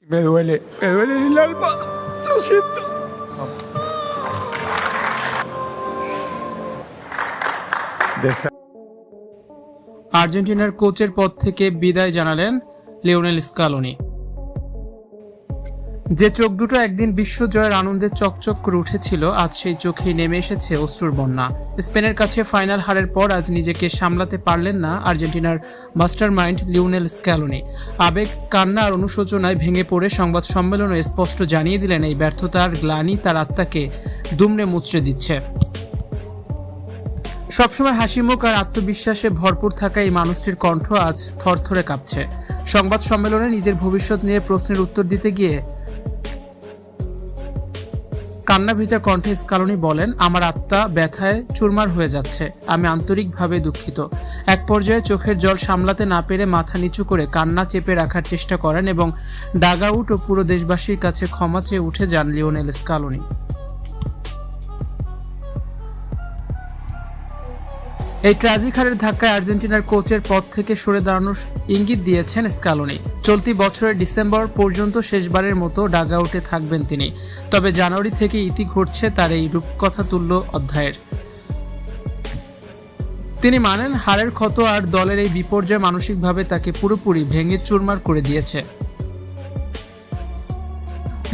Me duele el alma. Lo siento. আর্জেন্টিনার কোচের পদ থেকে বিদায় জানালেন লিওনেল স্কালোনি। যে চোখ দুটো একদিন বিশ্বজয়ের আনন্দে চকচক করে উঠেছিল, আজ সেই চোখেই নেমে এসেছে অশ্রুর বন্যা। স্পেনের কাছে ফাইনাল হারের পর আজ নিজেকে সামলাতে পারলেন না আর্জেন্টিনার মাস্টারমাইন্ড লিওনেল স্ক্যালোনি। আবেগ, কান্না আর অনুশোচনায় ভেঙে পড়ে সংবাদ সম্মেলনে স্পষ্ট জানিয়ে দিলেন এই ব্যর্থতার গ্লানি তার আত্মাকে দুমড়ে মুচড়ে দিচ্ছে। সবসময় হাসিমুখ আর আত্মবিশ্বাসে ভরপুর থাকা এই মানুষটির কণ্ঠ আজ থরথরে কাঁপছে। সংবাদ সম্মেলনে নিজের ভবিষ্যৎ নিয়ে প্রশ্নের উত্তর দিতে গিয়ে কান্না ভেজা কণ্ঠে স্কালোনি বলেন, আমার আত্মা ব্যথায় চুরমার হয়ে যাচ্ছে। আমি আন্তরিকভাবে দুঃখিত। এক পর্যায়ে চোখের জল সামলাতে না পেরে মাথা নিচু করে কান্না চেপে রাখার চেষ্টা করেন এবং ডাগআউট ও পুরো দেশবাসীর কাছে ক্ষমা চেয়ে উঠে যান লিওনেল স্কালোনি। এই ট্র্যাজিক হারের ধাক্কায় আর্জেন্টিনার কোচের পদ থেকে সরে দাঁড়ানোর ইঙ্গিত দিয়েছেন স্কালোনি। চলতি বছরের ডিসেম্বর পর্যন্ত শেষবারের মতো ডাগআউটে থাকবেন তিনি। তবে জানুয়ারি থেকে ইতি ঘটছে তার এই রূপকথা তুল্য অধ্যায়ের। তিনি মানেন, হারের ক্ষত আর দলের এই বিপর্যয় মানসিকভাবে তাকে পুরোপুরি ভেঙে চুরমার করে দিয়েছে।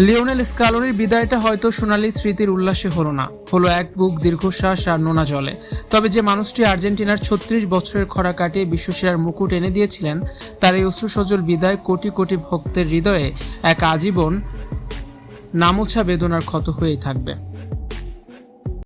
লিওনেল স্কালোনির বিদায়টা হয়তো সোনালী স্মৃতির উল্লাসে হলো না, হলো এক বুক দীর্ঘশ্বাস আর নোনা জলে। তবে যে মানুষটি আর্জেন্টিনার ৩৬ বছরের খরা কাটিয়ে বিশ্বসেরার মুকুট এনে দিয়েছিলেন, তার এই অশ্রুসজল বিদায় কোটি কোটি ভক্তের হৃদয়ে এক আজীবন নামোছা বেদনার ক্ষত হয়েই থাকবে।